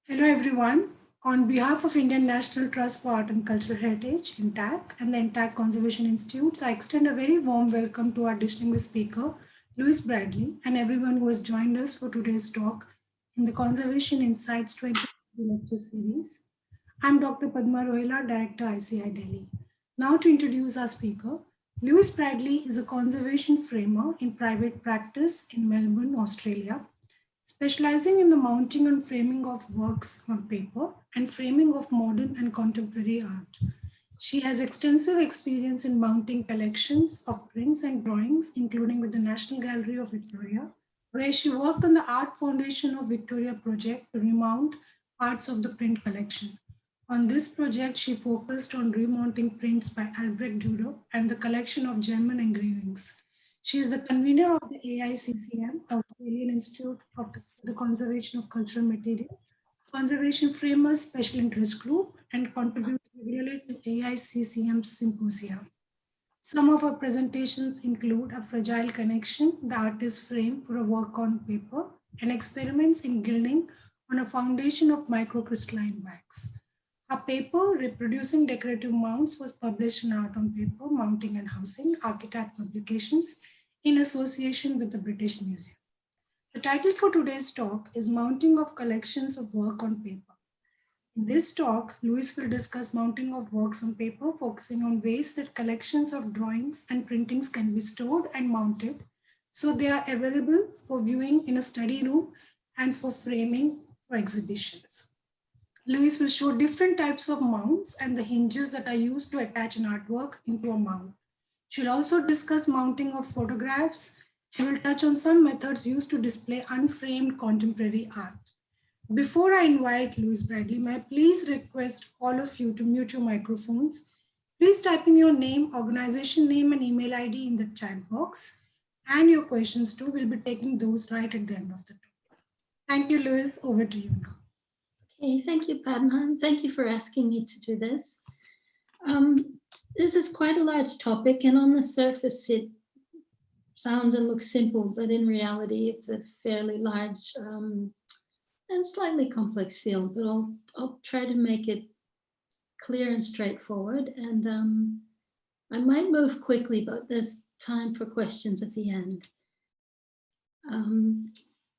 Hello everyone. On behalf of Indian National Trust for Art and Cultural Heritage, INTACH, and the INTACH Conservation Institutes, I extend a very warm welcome to our distinguished speaker, Louise Bradley, and everyone who has joined us for today's talk in the Conservation Insights 20 lecture series. I'm Dr. Padma Rohila, Director, ICI Delhi. Now to introduce our speaker, Louise Bradley is a conservation framer in private practice in Melbourne, Australia, specializing in the mounting and framing of works on paper and framing of modern and contemporary art. She has extensive experience in mounting collections of prints and drawings, including with the National Gallery of Victoria, where she worked on the Art Foundation of Victoria project to remount parts of the print collection. On this project, she focused on remounting prints by Albrecht Dürer and the collection of German engravings. She is the convener of the AICCM, Australian Institute of the Conservation of Cultural Material, Conservation Framers Special Interest Group, and contributes regularly to AICCM symposia. Some of her presentations include A Fragile Connection, the artist's frame for a work on paper, and experiments in gilding on a foundation of microcrystalline wax. Her paper, Reproducing Decorative Mounts, was published in Art on Paper, Mounting and Housing, Archetype Publications, in association with the British Museum. The title for today's talk is Mounting of Collections of Work on Paper. In this talk, Louise will discuss mounting of works on paper, focusing on ways that collections of drawings and printings can be stored and mounted so they are available for viewing in a study room and for framing for exhibitions. Louise will show different types of mounts and the hinges that are used to attach an artwork into a mount. She'll also discuss mounting of photographs and will touch on some methods used to display unframed contemporary art. Before I invite Louise Bradley, may I please request all of you to mute your microphones. Please type in your name, organization name, and email ID in the chat box. And your questions too. We'll be taking those right at the end of the talk. Thank you, Louise. Over to you now. Okay, thank you, Padma. Thank you for asking me to do this. This is quite a large topic, and on the surface it sounds and looks simple, but in reality it's a fairly large and slightly complex field, but I'll try to make it clear and straightforward, and I might move quickly, but there's time for questions at the end.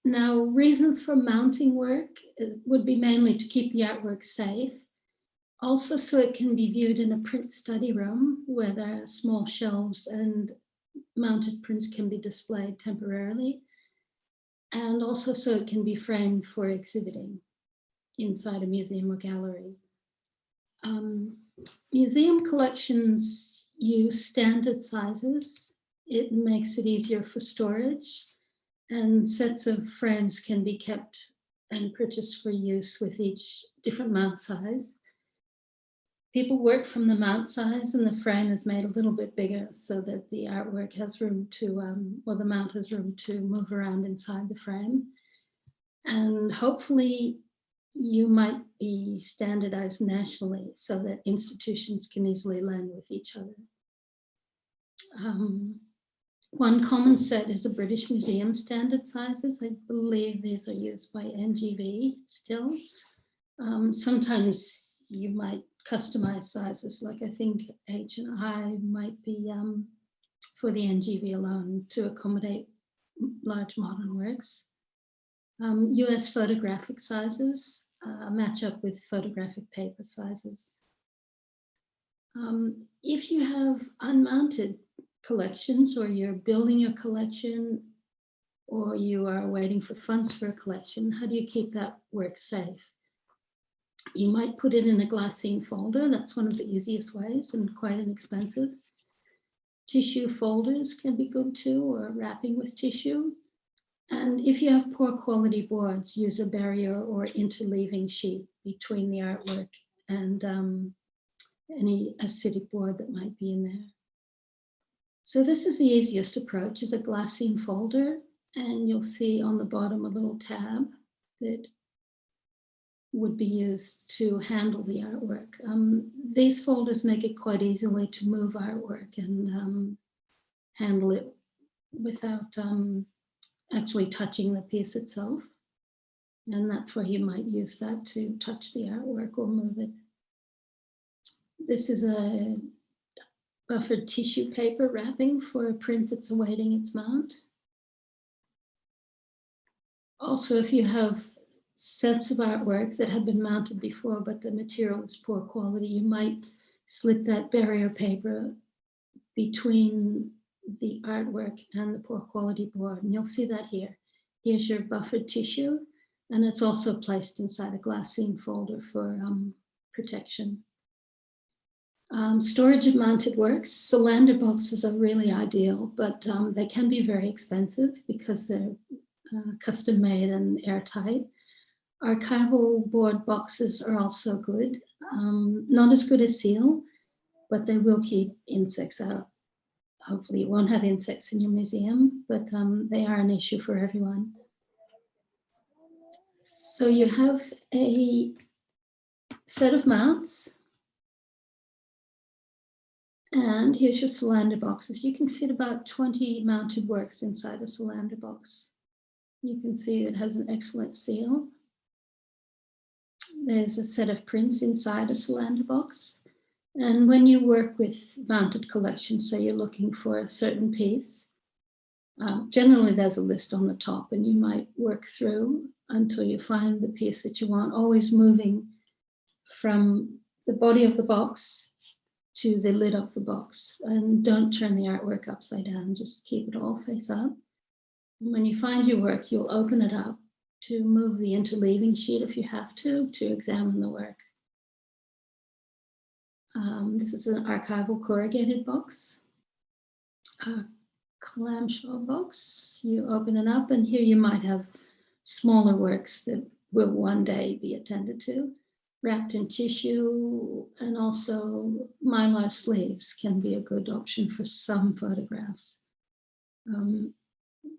Now, reasons for mounting work would be mainly to keep the artwork safe, also so it can be viewed in a print study room where there are small shelves and mounted prints can be displayed temporarily, and also so it can be framed for exhibiting inside a museum or gallery. Museum collections use standard sizes. It makes it easier for storage, and sets of frames can be kept and purchased for use with each different mount size. People work from the mount size, and the frame is made a little bit bigger so that the artwork has room to, or the mount has room to move around inside the frame. And hopefully you might be standardized nationally so that institutions can easily learn with each other. One common set is a British Museum standard sizes. I believe these are used by NGV still. Sometimes you might customize sizes, like I think H and I might be for the NGV alone to accommodate large modern works. US photographic sizes match up with photographic paper sizes. If you have unmounted collections, or you're building your collection, or you are waiting for funds for a collection, how do you keep that work safe? You might put it in a glassine folder. That's one of the easiest ways and quite inexpensive. Tissue folders can be good too, or wrapping with tissue. And if you have poor quality boards, use a barrier or interleaving sheet between the artwork and any acidic board that might be in there. So this is the easiest approach, is a glassine folder, and you'll see on the bottom a little tab that would be used to handle the artwork. These folders make it quite easily to move artwork and handle it without actually touching the piece itself. And that's where you might use that to touch the artwork or move it. This is a buffered tissue paper wrapping for a print that's awaiting its mount. Also, if you have sets of artwork that have been mounted before, but the material is poor quality, you might slip that barrier paper between the artwork and the poor quality board. And you'll see that here. Here's your buffered tissue, and it's also placed inside a glassine folder for protection. Storage of mounted works. Solander boxes are really ideal, but they can be very expensive because they're custom made and airtight. Archival board boxes are also good. Not as good as seal, but they will keep insects out. Hopefully you won't have insects in your museum, but they are an issue for everyone. So you have a set of mounts. And here's your Solander boxes. You can fit about 20 mounted works inside a Solander box. You can see it has an excellent seal. There's a set of prints inside a Solander box. And when you work with mounted collections, so you're looking for a certain piece, generally there's a list on the top, and you might work through until you find the piece that you want, always moving from the body of the box to the lid of the box. And don't turn the artwork upside down, just keep it all face up. And when you find your work, you'll open it up to move the interleaving sheet if you have to examine the work. This is an archival corrugated box, a clamshell box. You open it up, and here you might have smaller works that will one day be attended to, wrapped in tissue, and also mylar sleeves can be a good option for some photographs.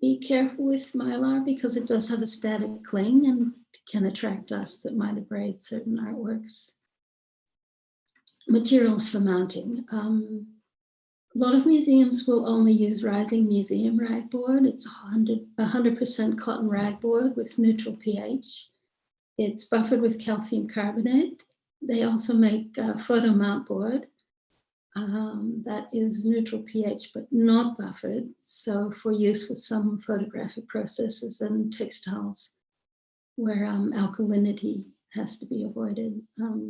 Be careful with mylar because it does have a static cling and can attract dust that might abrade certain artworks. Materials for mounting. A lot of museums will only use rising museum ragboard. It's 100% cotton ragboard with neutral pH. It's buffered with calcium carbonate. They also make photo mount board that is neutral pH but not buffered, so for use with some photographic processes and textiles where alkalinity has to be avoided,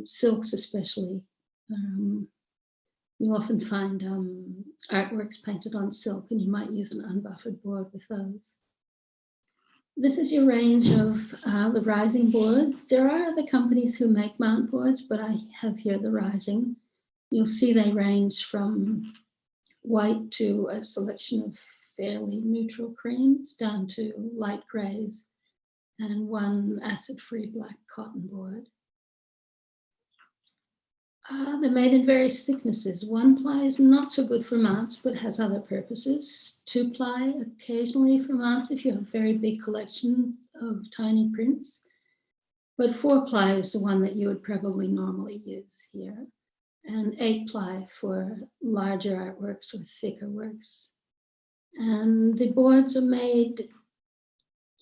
silks especially. You'll often find artworks painted on silk, and you might use an unbuffered board with those. This is your range of the rising board. There are other companies who make mount boards, but I have here the rising. You'll see they range from white to a selection of fairly neutral creams down to light grays and one acid-free black cotton board. They're made in various thicknesses. 1-ply is not so good for mounts, but has other purposes. 2-ply occasionally for mounts if you have a very big collection of tiny prints. But 4-ply is the one that you would probably normally use here. And 8-ply for larger artworks or thicker works. And the boards are made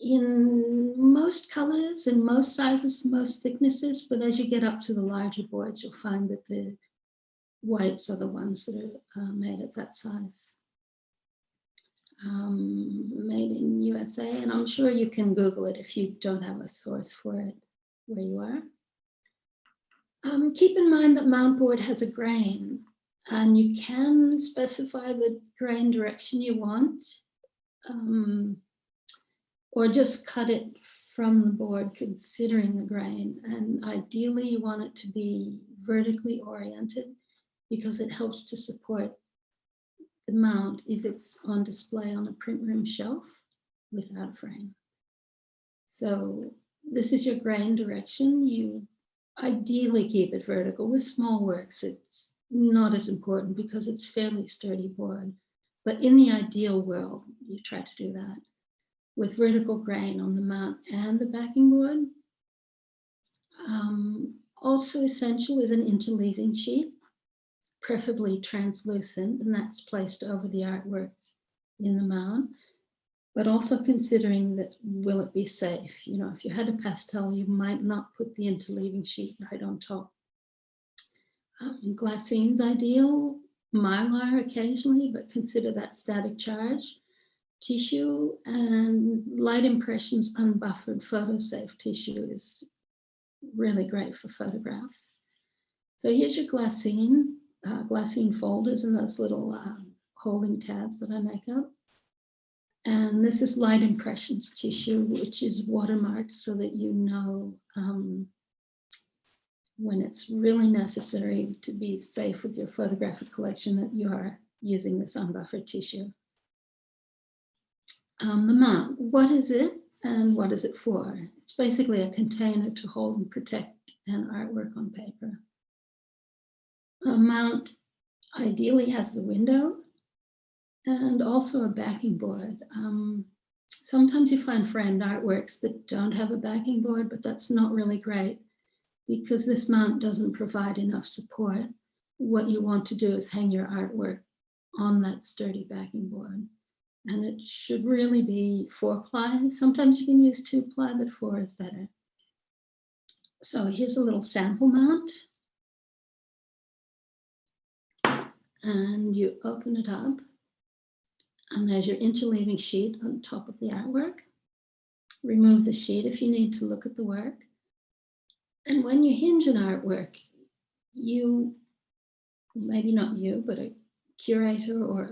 in most colors and most sizes, most thicknesses, but as you get up to the larger boards, you'll find that the whites are the ones that are made at that size. Made in USA, and I'm sure you can Google it if you don't have a source for it where you are. Keep in mind that mount board has a grain, and you can specify the grain direction you want. Or just cut it from the board considering the grain. And ideally you want it to be vertically oriented because it helps to support the mount if it's on display on a print room shelf without a frame. So this is your grain direction. You ideally keep it vertical. With small works, it's not as important because it's fairly sturdy board. But in the ideal world, you try to do that. With vertical grain on the mount and the backing board. Also essential is an interleaving sheet, preferably translucent, and that's placed over the artwork in the mount. but also considering that, will it be safe? You know, if you had a pastel, you might not put the interleaving sheet right on top. Glassine's ideal, mylar occasionally, but consider that static charge. Tissue and light impressions unbuffered photosafe tissue is really great for photographs. So here's your glassine folders and those little holding tabs that I make up. And this is light impressions tissue, which is watermarked so that you know when it's really necessary to be safe with your photographic collection that you are using this unbuffered tissue. The mount, what is it and what is it for? It's basically a container to hold and protect an artwork on paper. A mount ideally has the window and also a backing board. Sometimes you find framed artworks that don't have a backing board, but that's not really great because this mount doesn't provide enough support. What you want to do is hang your artwork on that sturdy backing board. And it should really be 4-ply. Sometimes you can use 2-ply, but 4 is better. So here's a little sample mount. And you open it up. And there's your interleaving sheet on top of the artwork. Remove the sheet if you need to look at the work. And when you hinge an artwork, you, maybe not you, but a curator or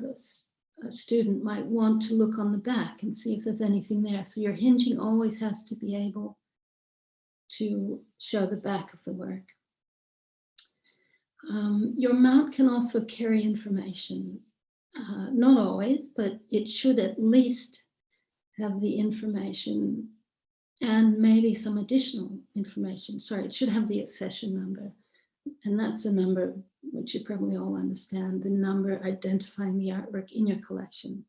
a student might want to look on the back and see if there's anything there. So your hinging always has to be able to show the back of the work. Your mount can also carry information. Not always, but it should at least have the information and maybe some additional information. Sorry, it should have the accession number. And that's a number which you probably all understand, the number identifying the artwork in your collection.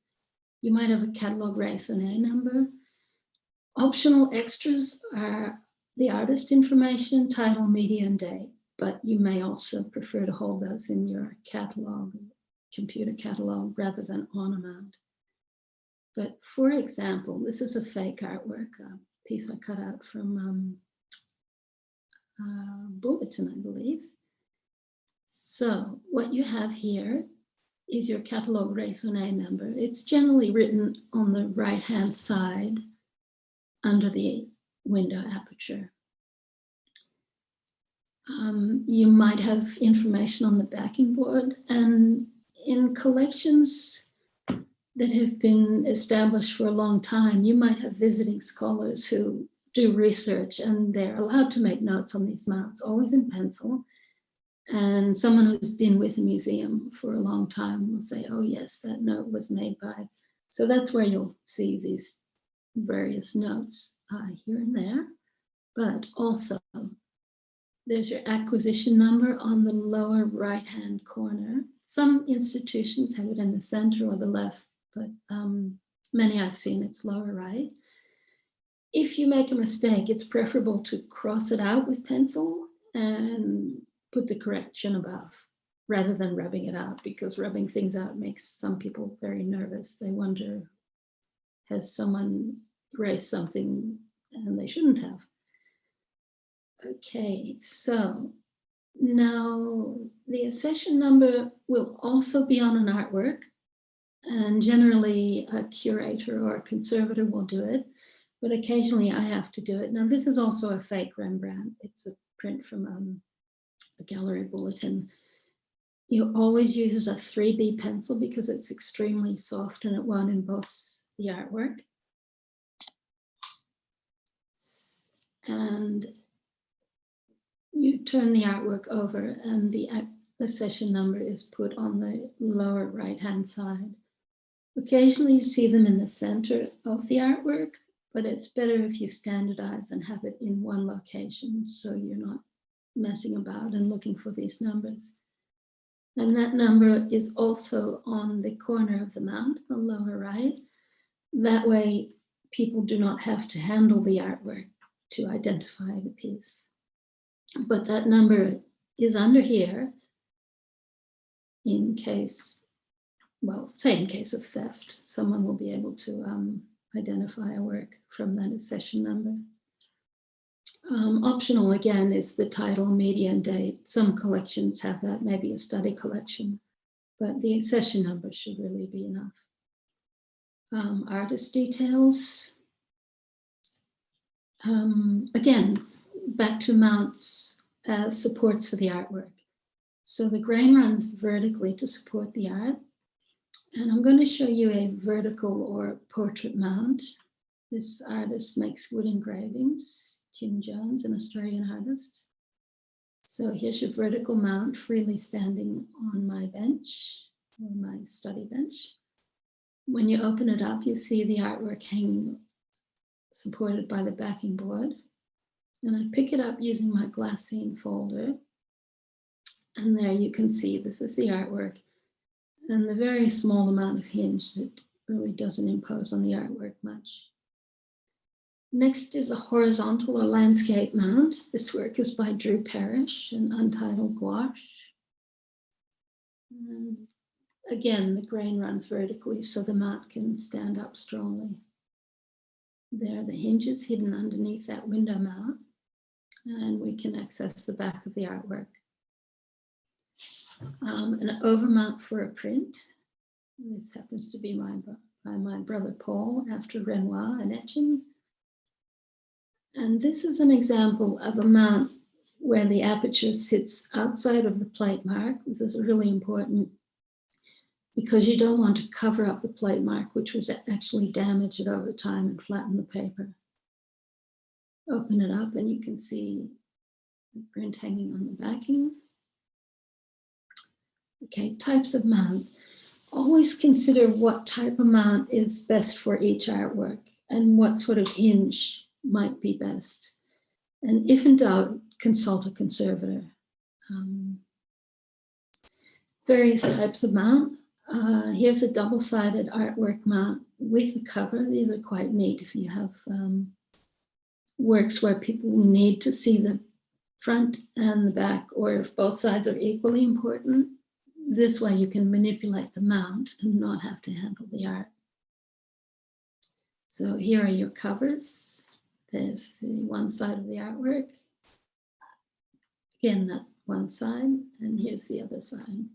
You might have a catalog raisonné number. Optional extras are the artist information, title, media, and date, but you may also prefer to hold those in your catalog, computer catalog, rather than on a mount. But for example, this is a fake artwork, a piece I cut out from Bulletin, I believe. So what you have here is your catalog raisonné number. It's generally written on the right-hand side under the window aperture. You might have information on the backing board, and in collections that have been established for a long time, you might have visiting scholars who do research and they're allowed to make notes on these mounts, always in pencil. And someone who's been with a museum for a long time will say, oh yes, that note was made by. So that's where you'll see these various notes here and there. But also, there's your acquisition number on the lower right-hand corner. Some institutions have it in the center or the left, but many I've seen it's lower right. If you make a mistake, it's preferable to cross it out with pencil and put the correction above rather than rubbing it out, because rubbing things out makes some people very nervous. They wonder, has someone erased something and they shouldn't have? Okay, so now the accession number will also be on an artwork, and generally a curator or a conservator will do it, but occasionally I have to do it. Now this is also a fake Rembrandt. It's a print from a gallery bulletin. You always use a 3B pencil because it's extremely soft and it won't emboss the artwork. And you turn the artwork over and the accession number is put on the lower right-hand side. Occasionally you see them in the center of the artwork, but it's better if you standardize and have it in one location so you're not messing about and looking for these numbers. And that number is also on the corner of the mount, the lower right. That way people do not have to handle the artwork to identify the piece. But that number is under here in case, well, say in case of theft, someone will be able to identify a work from that accession number. Optional again is the title, media, and date. Some collections have that, maybe a study collection, but the accession number should really be enough. Artist details. Again, back to mounts as supports for the artwork. So the grain runs vertically to support the art. And I'm going to show you a vertical or portrait mount. This artist makes wood engravings, Tim Jones, an Australian artist. So here's your vertical mount freely standing on my bench, or my study bench. When you open it up, you see the artwork hanging supported by the backing board. And I pick it up using my glassine folder. And there you can see this is the artwork and the very small amount of hinge that really doesn't impose on the artwork much. Next is a horizontal or landscape mount. This work is by Drew Parrish and Untitled Gouache. And again, the grain runs vertically so the mount can stand up strongly. There are the hinges hidden underneath that window mount, and we can access the back of the artwork. An overmount for a print. This happens to be by my brother Paul after Renoir and etching. And this is an example of a mount where the aperture sits outside of the plate mark. This is really important because you don't want to cover up the plate mark, which was actually damage it over time and flatten the paper. Open it up and you can see the print hanging on the backing. Okay, types of mount. Always consider what type of mount is best for each artwork and what sort of hinge might be best. And if in doubt, consult a conservator. Various types of mount. Here's a double-sided artwork mount with a cover. These are quite neat if you have works where people need to see the front and the back, or if both sides are equally important. This way you can manipulate the mount and not have to handle the art. So here are your covers. There's the one side of the artwork. Again, that one side, and here's the other side.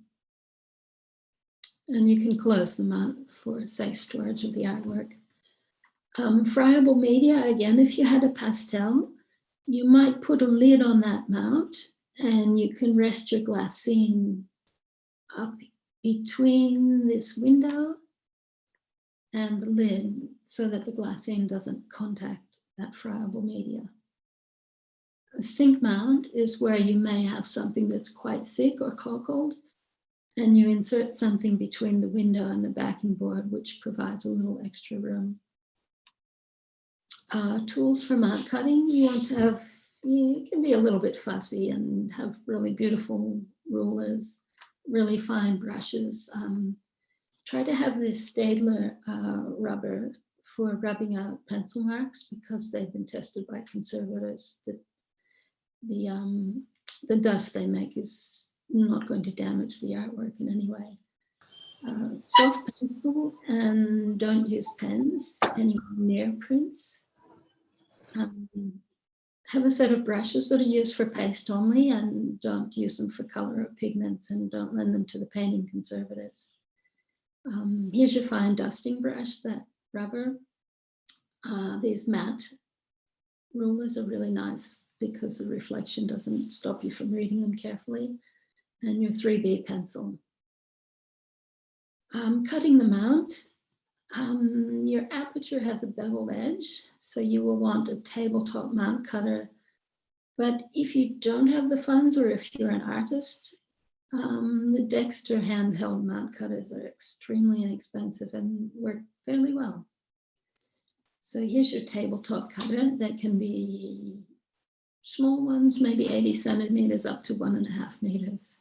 And you can close the mount for safe storage of the artwork. Friable media, again, if you had a pastel, you might put a lid on that mount and you can rest your glassine up between this window and the lid so that the glassine doesn't contact that friable media. A sink mount is where you may have something that's quite thick or cockled, and you insert something between the window and the backing board, which provides a little extra room. Tools for mount cutting, you want to have, you can be a little bit fussy and have really beautiful rulers, really fine brushes. Try to have this Staedtler rubber for rubbing out pencil marks because they've been tested by conservators that the dust they make is not going to damage the artwork in any way. Soft pencil, and don't use pens, any near prints. Have a set of brushes that are used for paste only, and don't use them for color or pigments, and don't lend them to the painting conservators. Here's your fine dusting brush, that rubber. These matte rulers are really nice because the reflection doesn't stop you from reading them carefully. And your 3B pencil. Cutting the mount. Your aperture has a beveled edge, so you will want a tabletop mount cutter. But if you don't have the funds, or if you're an artist, the Dexter handheld mount cutters are extremely inexpensive and work fairly well. So here's your tabletop cutter that can be small ones, maybe 80 centimeters up to 1.5 meters.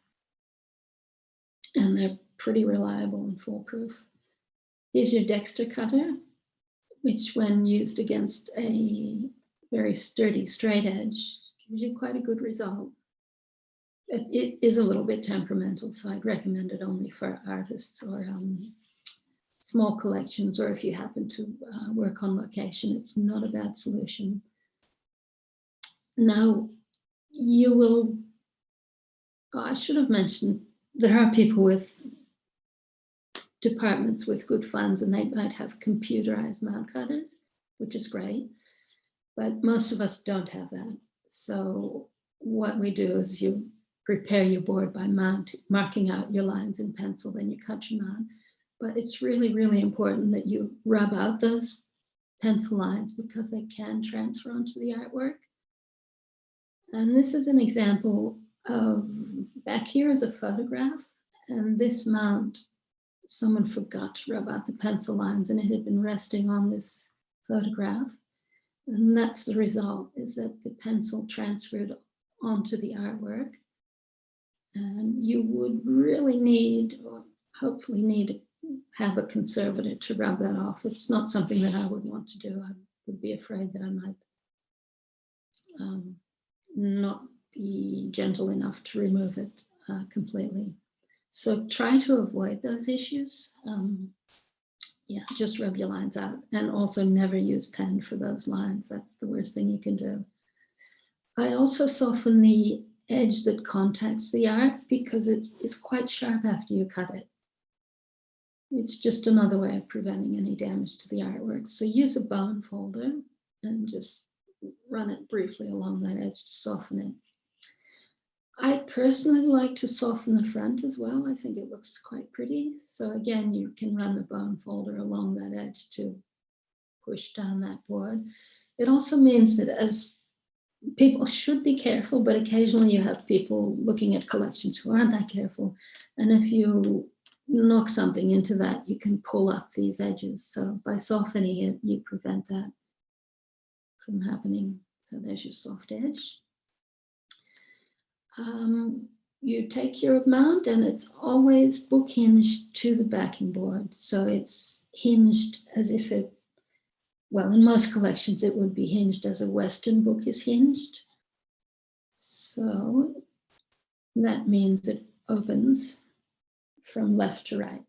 And they're pretty reliable and foolproof. Here's your Dexter cutter, which when used against a very sturdy straight edge, gives you quite a good result. It is a little bit temperamental, so I'd recommend it only for artists or small collections, or if you happen to work on location, it's not a bad solution. Now, you will, I should have mentioned, there are people with departments with good funds and they might have computerized mount cutters, which is great, but most of us don't have that. So what we do is you prepare your board by marking out your lines in pencil, then you cut your mount. But it's really, really important that you rub out those pencil lines because they can transfer onto the artwork. And this is an example of, back here is a photograph, and this mount, someone forgot to rub out the pencil lines and it had been resting on this photograph. And that's the result, is that the pencil transferred onto the artwork. And you would really need, or hopefully need, to have a conservator to rub that off. It's not something that I would want to do. I would be afraid that I might not be gentle enough to remove it completely. So try to avoid those issues. Yeah, just rub your lines out, and also never use pen for those lines. That's the worst thing you can do. I also soften the edge that contacts the art because it is quite sharp after you cut it. It's just another way of preventing any damage to the artwork. So use a bone folder and just run it briefly along that edge to soften it. I personally like to soften the front as well. I think it looks quite pretty. So again, you can run the bone folder along that edge to push down that board. It also means that, as people should be careful, but occasionally you have people looking at collections who aren't that careful. And if you knock something into that, you can pull up these edges. So by softening it, you prevent that from happening. So there's your soft edge. You take your mount and it's always book hinged to the backing board. So it's hinged as if it, well, in most collections, it would be hinged as a Western book is hinged. So that means it opens from left to right.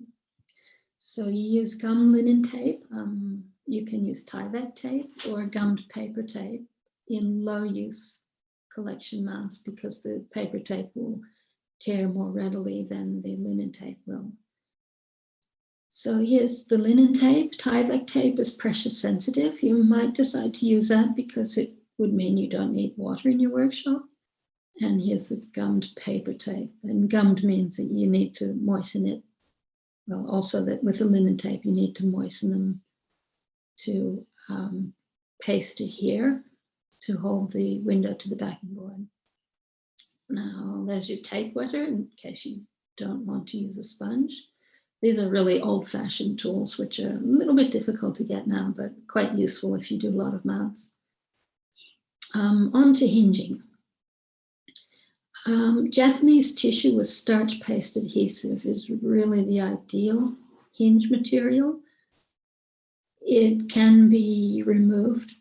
So you use gum linen tape. You can use Tyvek tape or gummed paper tape in low use collection mounts because the paper tape will tear more readily than the linen tape will. So here's the linen tape. Tyvek tape is pressure sensitive. You might decide to use that because it would mean you don't need water in your workshop. And here's the gummed paper tape. And gummed means that you need to moisten it. Well, also that with the linen tape, you need to moisten them to paste it here to hold the window to the backing board. Now there's your tape wetter in case you don't want to use a sponge. These are really old-fashioned tools, which are a little bit difficult to get now, but quite useful if you do a lot of mounts. On to hinging. Japanese tissue with starch paste adhesive is really the ideal hinge material. It can be removed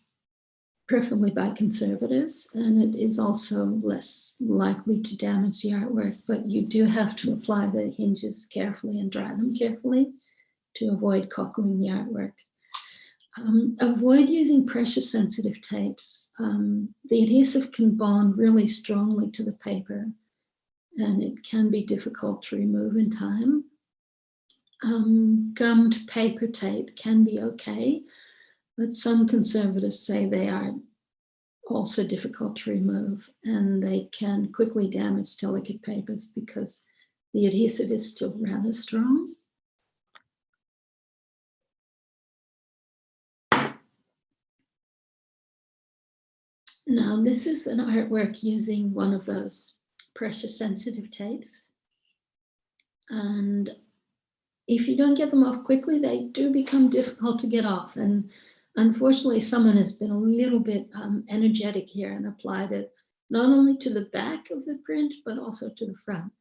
preferably by conservators, and it is also less likely to damage the artwork, but you do have to apply the hinges carefully and dry them carefully to avoid cockling the artwork. Avoid using pressure sensitive tapes. The adhesive can bond really strongly to the paper, and it can be difficult to remove in time. Gummed paper tape can be okay, but some conservators say they are also difficult to remove and they can quickly damage delicate papers because the adhesive is still rather strong. Now, this is an artwork using one of those pressure sensitive tapes. And if you don't get them off quickly, they do become difficult to get off. And unfortunately, someone has been a little bit energetic here and applied it not only to the back of the print, but also to the front.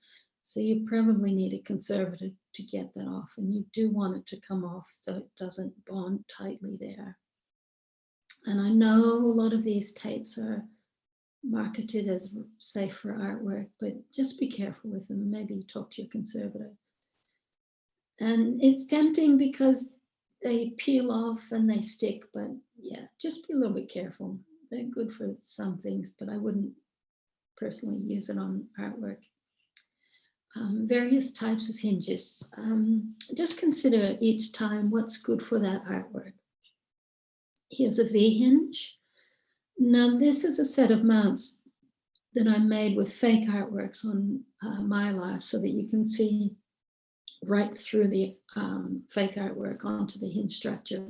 So you probably need a conservator to get that off. And you do want it to come off so it doesn't bond tightly there. And I know a lot of these tapes are marketed as safe for artwork, but just be careful with them. Maybe talk to your conservator. And it's tempting because they peel off and they stick, but yeah, just be a little bit careful. They're good for some things, but I wouldn't personally use it on artwork. Various types of hinges. Just consider each time what's good for that artwork. Here's a V hinge. Now this is a set of mounts that I made with fake artworks on Mylar so that you can see right through the fake artwork onto the hinge structure.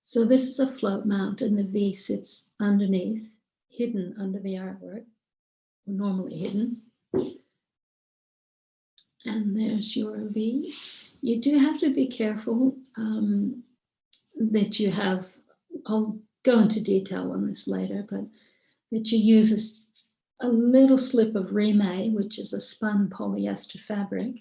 So this is a float mount and the V sits underneath, hidden under the artwork, normally hidden. And there's your V. You do have to be careful that you have, I'll go into detail on this later, but that you use a little slip of Jamye, which is a spun polyester fabric.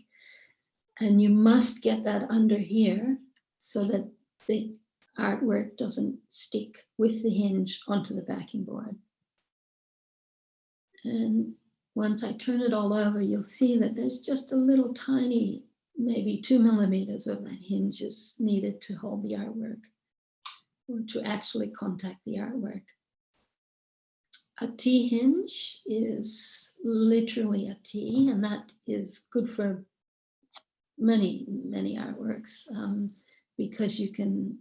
And you must get that under here so that the artwork doesn't stick with the hinge onto the backing board. And once I turn it all over, you'll see that there's just a little tiny, maybe 2 millimeters of that hinge is needed to hold the artwork or to actually contact the artwork. A T hinge is literally a T, and that is good for many, many artworks because you can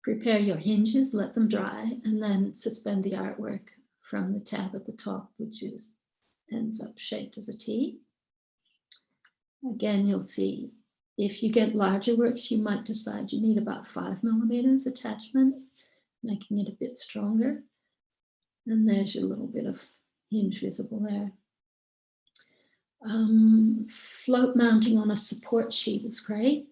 prepare your hinges, let them dry, and then suspend the artwork from the tab at the top, which ends up shaped as a T. Again, you'll see if you get larger works, you might decide you need about 5 millimeters attachment, making it a bit stronger. And there's your little bit of hinge visible there. Float mounting on a support sheet is great.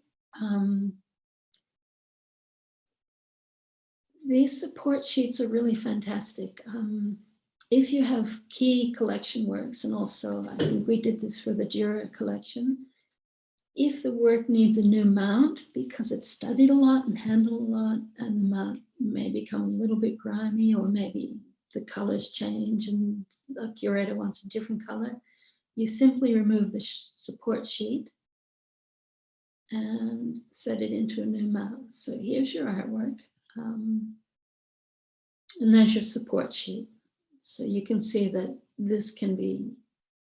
These support sheets are really fantastic. If you have key collection works, and also I think we did this for the Dürer collection, if the work needs a new mount because it's studied a lot and handled a lot, and the mount may become a little bit grimy, or maybe the colors change and the curator wants a different color, you simply remove the support sheet and set it into a new mount. So here's your artwork. And there's your support sheet. So you can see that this can be,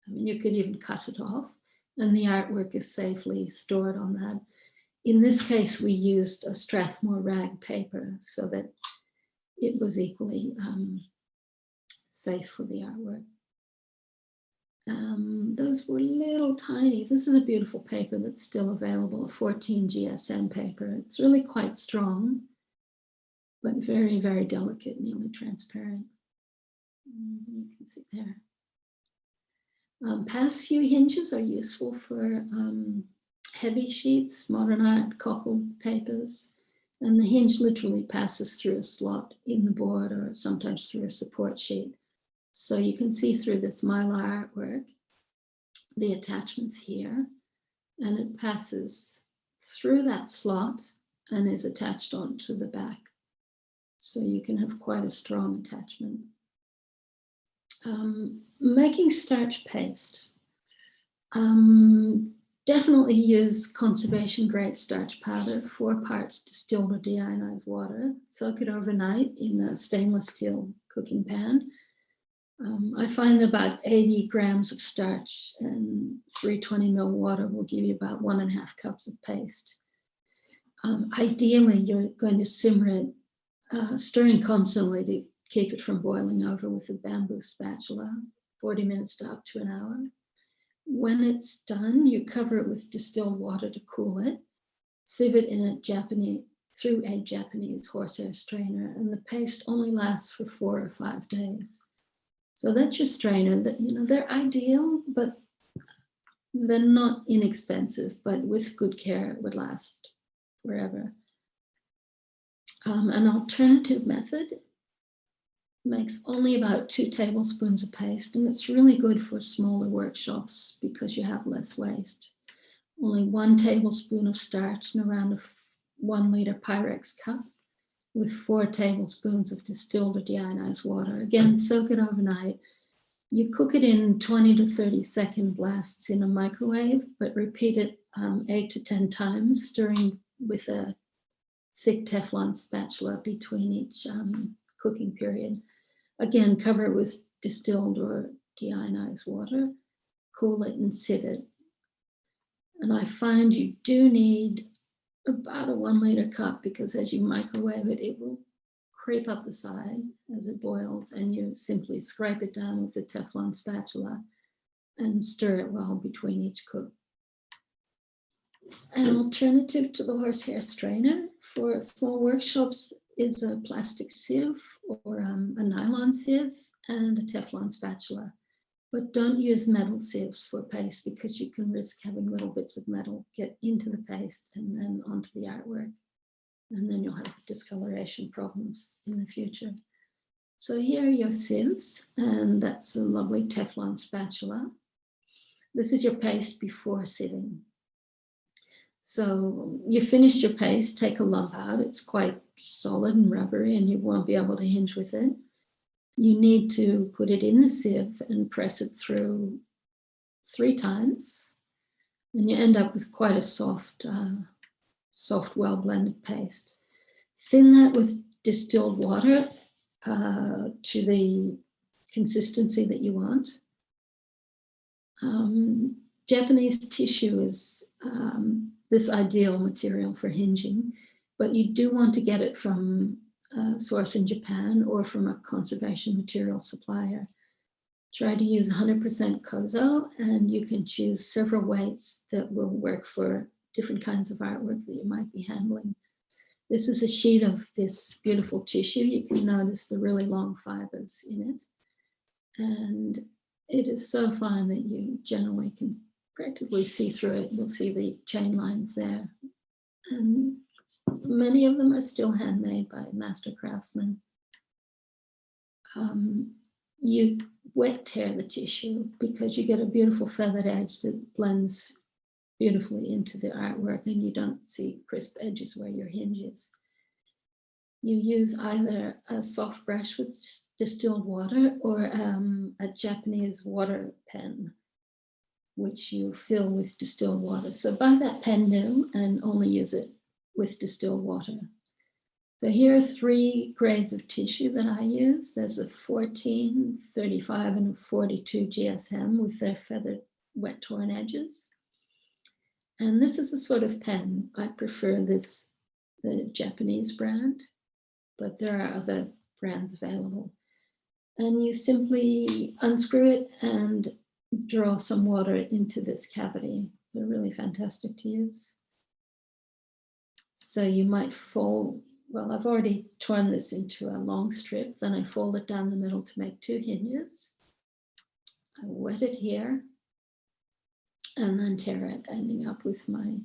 you could even cut it off and the artwork is safely stored on that. In this case, we used a Strathmore rag paper so that it was equally safe for the artwork. Those were little tiny, this is a beautiful paper that's still available, a 14 GSM paper. It's really quite strong, but very, very delicate, nearly transparent. You can see there. Past few hinges are useful for heavy sheets, modern art, cockle papers, and the hinge literally passes through a slot in the board or sometimes through a support sheet. So you can see through this Mylar artwork, the attachments here, and it passes through that slot and is attached onto the back. So you can have quite a strong attachment. Making starch paste. Definitely use conservation grade starch powder, 4 parts distilled or deionized water. Soak it overnight in a stainless steel cooking pan. I find about 80 grams of starch and 320 ml water will give you about 1.5 cups of paste. Ideally, you're going to simmer it, stirring constantly to keep it from boiling over with a bamboo spatula, 40 minutes to up to an hour. When it's done, you cover it with distilled water to cool it, sieve it in through a Japanese horsehair strainer, and the paste only lasts for 4 or 5 days. So that's your strainer. They're ideal, but they're not inexpensive, but with good care, it would last forever. An alternative method makes only about 2 tablespoons of paste, and it's really good for smaller workshops because you have less waste. Only 1 tablespoon of starch and around a 1 liter Pyrex cup with 4 tablespoons of distilled or deionized water. Again, soak it overnight You cook it in 20 to 30-second blasts in a microwave, but repeat it 8 to 10 times, stirring with a thick Teflon spatula between each cooking period. Again, cover it with distilled or deionized water, cool it and sieve it. And I find you do need about a 1 liter cup, because as you microwave it, it will creep up the side as it boils, and you simply scrape it down with the Teflon spatula and stir it well between each cook. An alternative to the horsehair strainer for small workshops is a plastic sieve or a nylon sieve and a Teflon spatula. But don't use metal sieves for paste, because you can risk having little bits of metal get into the paste and then onto the artwork. And then you'll have discoloration problems in the future. So here are your sieves, and that's a lovely Teflon spatula. This is your paste before sieving. So you finished your paste, take a lump out. It's quite solid and rubbery and you won't be able to hinge with it. You need to put it in the sieve and press it through 3 times. And you end up with quite a soft, well-blended paste. Thin that with distilled water to the consistency that you want. Japanese tissue is this ideal material for hinging, but you do want to get it from a source in Japan or from a conservation material supplier. Try to use 100% kozo, and you can choose several weights that will work for different kinds of artwork that you might be handling. This is a sheet of this beautiful tissue. You can notice the really long fibers in it. And it is so fine that you generally can practically see through it. You'll see the chain lines there. And many of them are still handmade by master craftsmen. You wet tear the tissue because you get a beautiful feathered edge that blends beautifully into the artwork, and you don't see crisp edges where your hinge is. You use either a soft brush with distilled water or a Japanese water pen, which you fill with distilled water. So buy that pen new and only use it with distilled water. So here are 3 grades of tissue that I use. There's a 14, 35, and a 42 GSM with their feathered wet torn edges. And this is a sort of pen. I prefer the Japanese brand, but there are other brands available. And you simply unscrew it and draw some water into this cavity. They're really fantastic to use. So you might fold, well, I've already torn this into a long strip, then I fold it down the middle to make 2 hinges. I wet it here and then tear it, ending up with my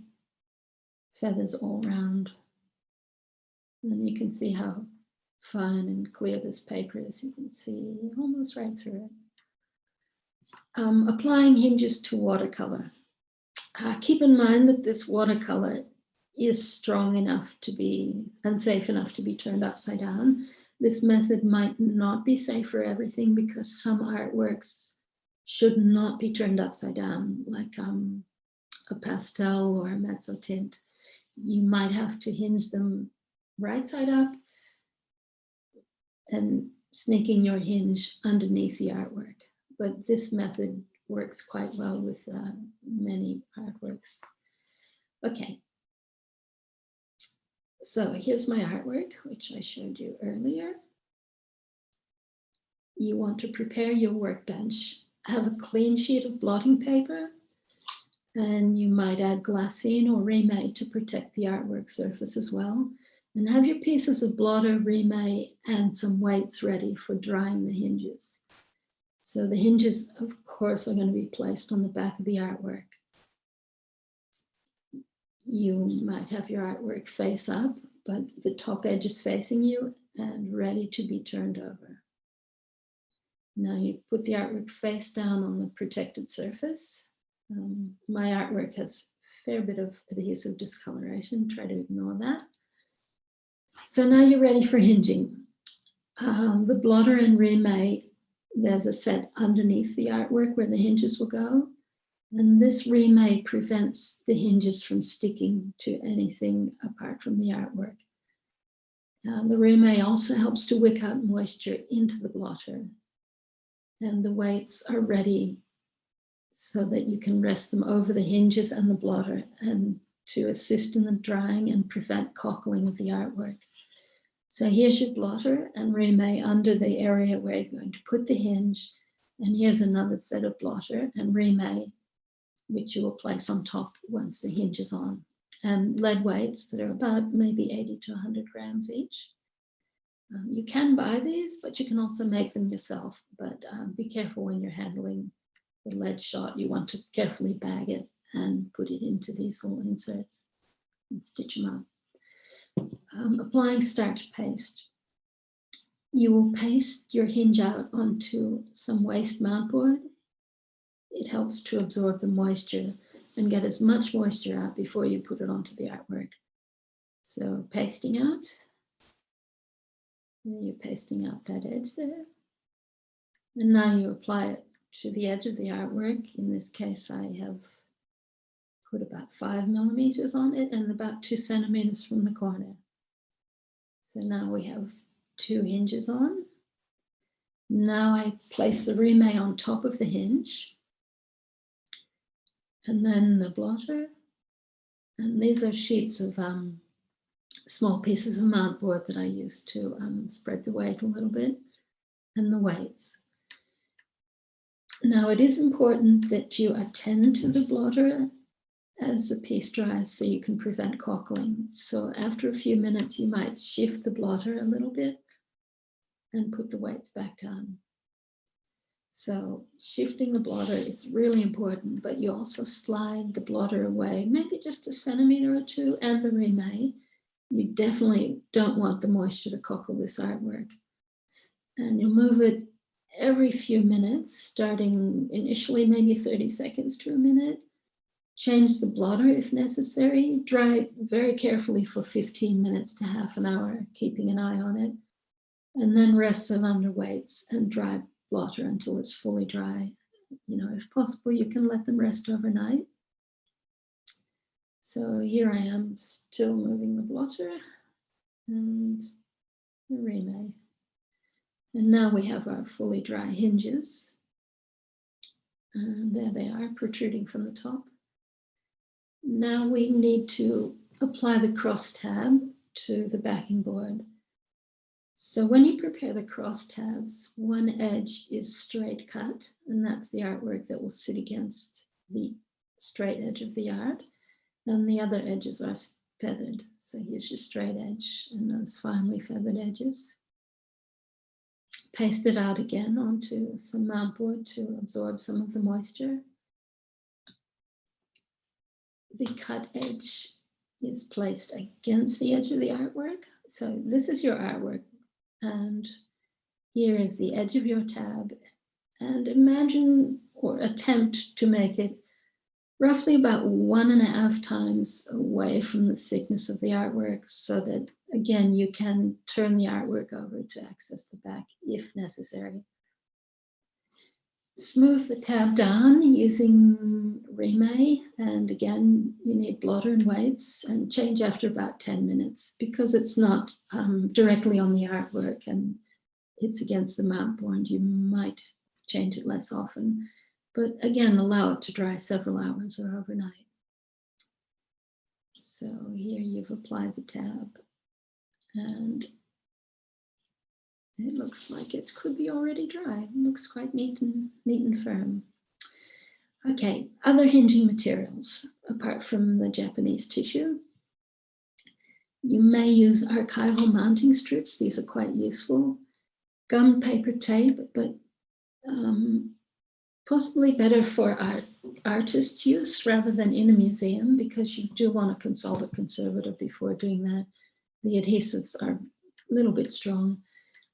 feathers all around. And you can see how fine and clear this paper is. You can see almost right through it. Applying hinges to watercolor. Keep in mind that this watercolor is strong enough to be unsafe enough to be turned upside down. This method might not be safe for everything because some artworks should not be turned upside down, like a pastel or a mezzo tint. You might have to hinge them right side up and sneaking your hinge underneath the artwork. But this method works quite well with many artworks. Okay. So here's my artwork, which I showed you earlier. You want to prepare your workbench. Have a clean sheet of blotting paper, and you might add glassine or Rimet to protect the artwork surface as well. And have your pieces of blotter, Rimet, and some weights ready for drying the hinges. So the hinges, of course, are going to be placed on the back of the artwork. You might have your artwork face up, but the top edge is facing you and ready to be turned over. Now you put the artwork face down on the protected surface. My artwork has a fair bit of adhesive discoloration. Try to ignore that. So now you're ready for hinging. The blotter and Rimet there's a set underneath the artwork where the hinges will go. And this remade prevents the hinges from sticking to anything apart from the artwork. The remade also helps to wick out moisture into the blotter. And the weights are ready so that you can rest them over the hinges and the blotter and to assist in the drying and prevent cockling of the artwork. So here's your blotter and remade under the area where you're going to put the hinge. And here's another set of blotter and remade, which you will place on top once the hinge is on. And lead weights that are about maybe 80 to 100 grams each. You can buy these, but you can also make them yourself. But be careful when you're handling the lead shot. You want to carefully bag it and put it into these little inserts and stitch them up. Applying starch paste. You will paste your hinge out onto some waste mount board. It helps to absorb the moisture and get as much moisture out before you put it onto the artwork. So pasting out. And you're pasting out that edge there. And now you apply it to the edge of the artwork. In this case, I have put about 5 millimeters on it and about 2 centimeters from the corner. So now we have 2 hinges on. Now I place the remade on top of the hinge. And then the blotter. And these are sheets of small pieces of mount board that I use to spread the weight a little bit, and the weights. Now it is important that you attend to the blotter as the piece dries so you can prevent cockling. So after a few minutes, you might shift the blotter a little bit and put the weights back down. So shifting the blotter, it's really important, but you also slide the blotter away, maybe just a centimeter or 2, and the remade. You definitely don't want the moisture to cockle this artwork. And you'll move it every few minutes, starting initially maybe 30 seconds to a minute. Change the blotter if necessary. Dry very carefully for 15 minutes to half an hour, keeping an eye on it. And then rest it under weights and dry blotter until it's fully dry. You know, if possible, you can let them rest overnight. So here I am still moving the blotter and the remade. And now we have our fully dry hinges. And there they are, protruding from the top. Now we need to apply the cross tab to the backing board. So when you prepare the cross tabs, one edge is straight cut, and that's the artwork that will sit against the straight edge of the art. And the other edges are feathered. So here's your straight edge and those finely feathered edges. Paste it out again onto some mount board to absorb some of the moisture. The cut edge is placed against the edge of the artwork. So this is your artwork, and here is the edge of your tab. And imagine or attempt to make it roughly about 1.5 times away from the thickness of the artwork so that, again, you can turn the artwork over to access the back if necessary. Smooth the tab down using remade, and again, you need blotter and weights, and change after about 10 minutes because it's not directly on the artwork and it's against the mount board. You might change it less often, but again, allow it to dry several hours or overnight. So here you've applied the tab, and it looks like it could be already dry. It looks quite neat and firm. Okay, other hinging materials apart from the Japanese tissue. You may use archival mounting strips. These are quite useful. Gummed paper tape, but possibly better for artist use rather than in a museum, because you do want to consult a conservator before doing that. The adhesives are a little bit strong.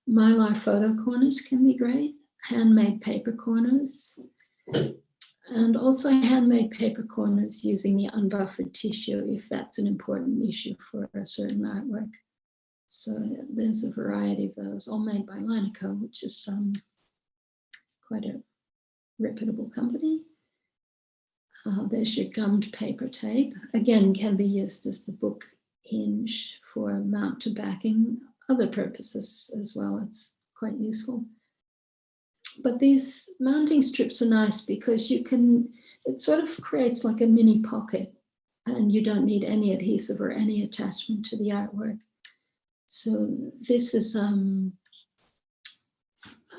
Mylar photo corners can be great. Handmade paper corners. And also handmade paper corners using the unbuffered tissue if that's an important issue for a certain artwork. So there's a variety of those, all made by Linoco, which is quite a reputable company. There's your gummed paper tape. Again, can be used as the book hinge for mount to backing, other purposes as well. It's quite useful. But these mounting strips are nice because you can, it sort of creates like a mini pocket, and you don't need any adhesive or any attachment to the artwork. So this is a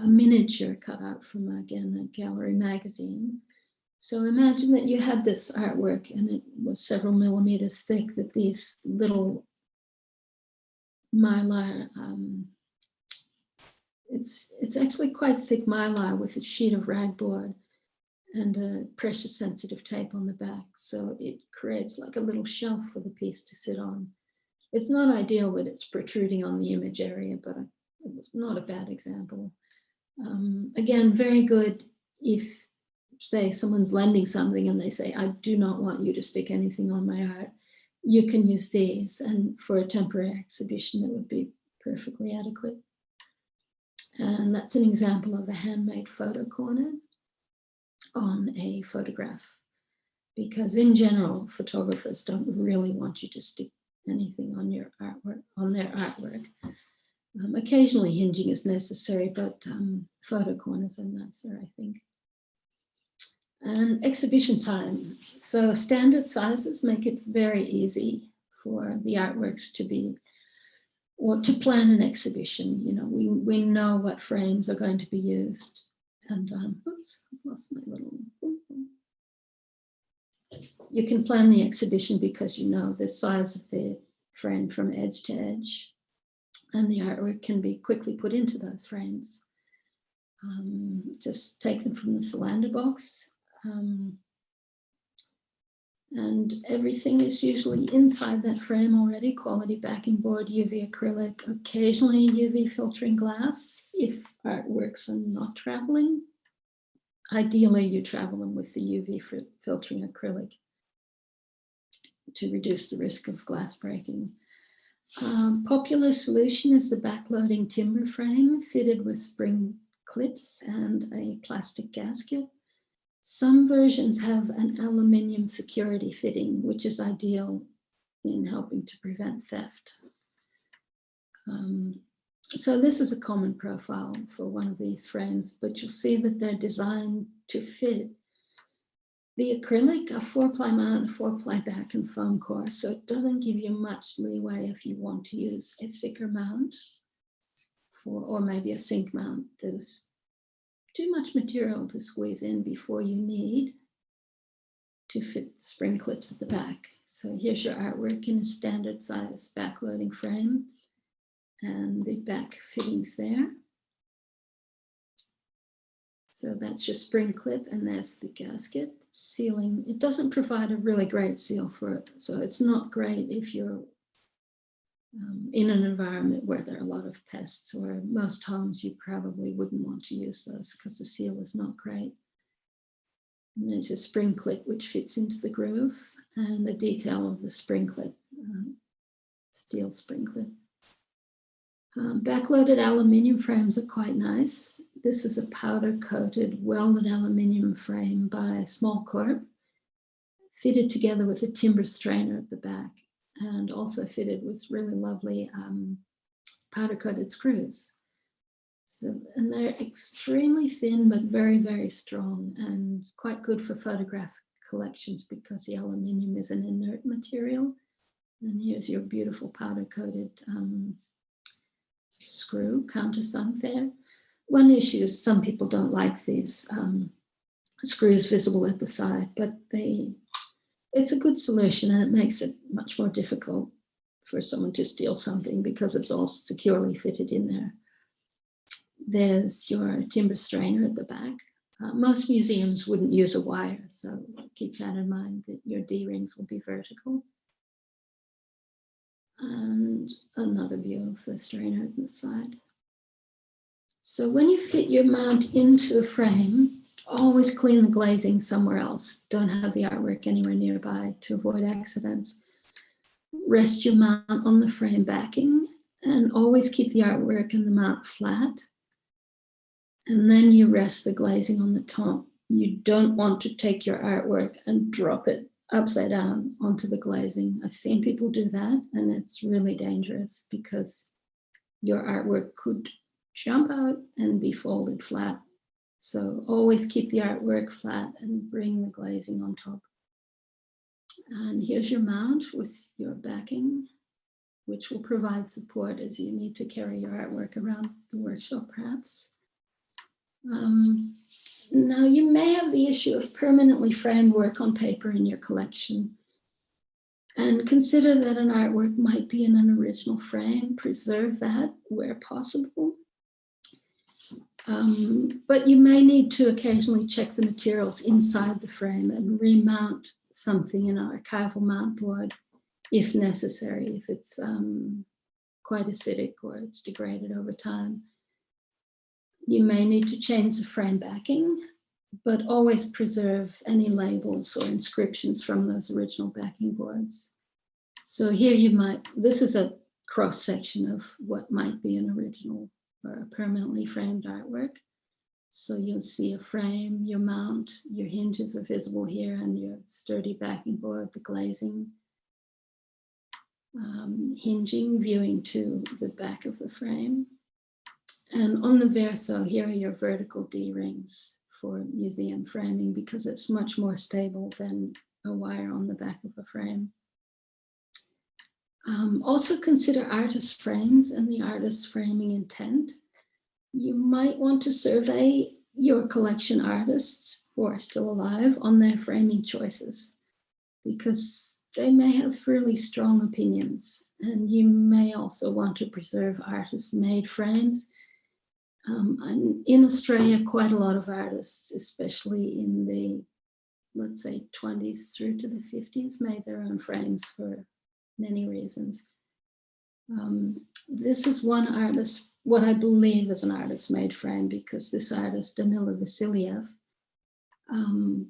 miniature cut out from, again, a gallery magazine. So imagine that you had this artwork and it was several millimeters thick, that these little mylar, it's actually quite thick mylar with a sheet of ragboard and a pressure sensitive tape on the back. So it creates like a little shelf for the piece to sit on. It's not ideal that it's protruding on the image area, but it was not a bad example. Again, very good if, say, someone's lending something and they say, I do not want you to stick anything on my art. You can use these, and for a temporary exhibition, it would be perfectly adequate. And that's an example of a handmade photo corner on a photograph, because in general, photographers don't really want you to stick anything on your artwork, on their artwork. Occasionally hinging is necessary, but photo corners are nicer, I think. And exhibition time. So standard sizes make it very easy for the artworks to be, or to plan an exhibition. You know, we know what frames are going to be used. And oops, I lost my little. You can plan the exhibition because you know the size of the frame from edge to edge, and the artwork can be quickly put into those frames. Just take them from the cylinder box. And everything is usually inside that frame already, quality backing board, UV acrylic, occasionally UV filtering glass if artworks are not traveling. Ideally, you travel them with the UV filtering acrylic to reduce the risk of glass breaking. Popular solution is the backloading timber frame fitted with spring clips and a plastic gasket. Some versions have an aluminium security fitting, which is ideal in helping to prevent theft. So this is a common profile for one of these frames, but you'll see that they're designed to fit the acrylic, a 4-ply mount, a 4-ply back, and foam core. So it doesn't give you much leeway if you want to use a thicker mount or maybe a sink mount. There's too much material to squeeze in before you need to fit the spring clips at the back. So here's your artwork in a standard size backloading frame and the back fittings there. So that's your spring clip, and there's the gasket sealing. It doesn't provide a really great seal for it. So it's not great if you're in an environment where there are a lot of pests, or most homes you probably wouldn't want to use those because the seal is not great. And there's a spring clip which fits into the groove, and the detail of the spring clip, steel spring clip. Backloaded aluminium frames are quite nice. This is a powder coated welded aluminium frame by Small Corp, fitted together with a timber strainer at the back, and also fitted with really lovely powder coated screws. So, and they're extremely thin, but very, very strong, and quite good for photographic collections because the aluminium is an inert material. And here's your beautiful powder coated screw countersunk there. One issue is some people don't like these screws visible at the side, but it's a good solution, and it makes it much more difficult for someone to steal something because it's all securely fitted in there. There's your timber strainer at the back. Most museums wouldn't use a wire, so keep that in mind, that your D-rings will be vertical. And another view of the strainer at the side. So when you fit your mount into a frame, always clean the glazing somewhere else. Don't have the artwork anywhere nearby to avoid accidents. Rest your mount on the frame backing, and always keep the artwork and the mount flat. And then you rest the glazing on the top. You don't want to take your artwork and drop it upside down onto the glazing. I've seen people do that, and it's really dangerous because your artwork could jump out and be folded flat. So always keep the artwork flat and bring the glazing on top. And here's your mount with your backing, which will provide support as you need to carry your artwork around the workshop, perhaps. Now, you may have the issue of permanently framed work on paper in your collection. And consider that an artwork might be in an original frame. Preserve that where possible. But you may need to occasionally check the materials inside the frame and remount something in an archival mount board if necessary, if it's quite acidic or it's degraded over time. You may need to change the frame backing, but always preserve any labels or inscriptions from those original backing boards. So here you might, this is a cross section of what might be an original or a permanently framed artwork. So you'll see a frame, your mount, your hinges are visible here, and your sturdy backing board, the glazing, hinging, viewing to the back of the frame. And on the verso, here are your vertical D-rings for museum framing because it's much more stable than a wire on the back of a frame. Also consider artist frames and the artist's framing intent. You might want to survey your collection artists who are still alive on their framing choices because they may have really strong opinions, and you may also want to preserve artist-made frames. And in Australia, quite a lot of artists, especially in the, let's say, 20s through to the 50s, made their own frames for many reasons. This is one artist, what I believe is an artist-made frame, because this artist, Danila Vasiliev,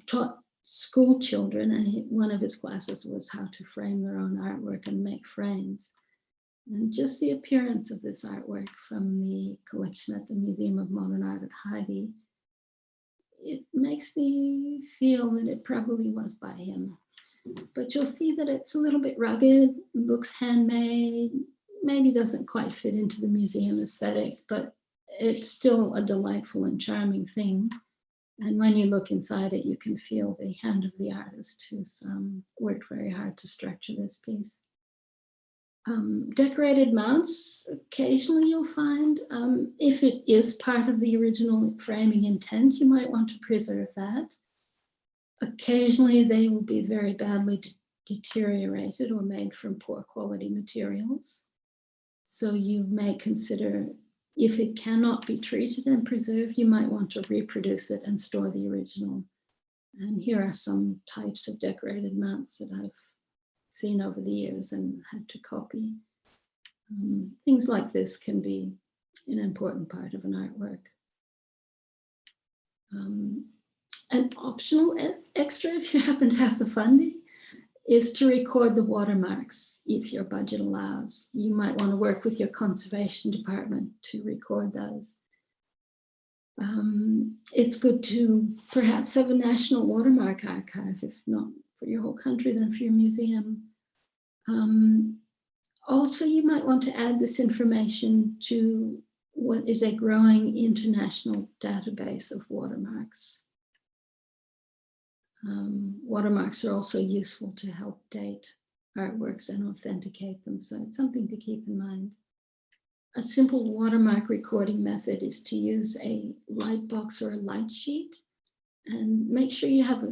taught school children, and one of his classes was how to frame their own artwork and make frames. And just the appearance of this artwork from the collection at the Museum of Modern Art at Heidi, it makes me feel that it probably was by him. But you'll see that it's a little bit rugged, looks handmade, maybe doesn't quite fit into the museum aesthetic, but it's still a delightful and charming thing. And when you look inside it, you can feel the hand of the artist who's worked very hard to structure this piece. Decorated mounts, occasionally you'll find, if it is part of the original framing intent, you might want to preserve that. Occasionally they will be very badly deteriorated or made from poor quality materials. So you may consider, if it cannot be treated and preserved, you might want to reproduce it and store the original. And here are some types of decorated mounts that I've seen over the years and had to copy. Things like this can be an important part of an artwork. An optional extra, if you happen to have the funding, is to record the watermarks if your budget allows. You might want to work with your conservation department to record those. It's good to perhaps have a national watermark archive, if not for your whole country, then for your museum. Also, you might want to add this information to what is a growing international database of watermarks. Watermarks are also useful to help date artworks and authenticate them, so it's something to keep in mind. A simple watermark recording method is to use a light box or a light sheet, and make sure you have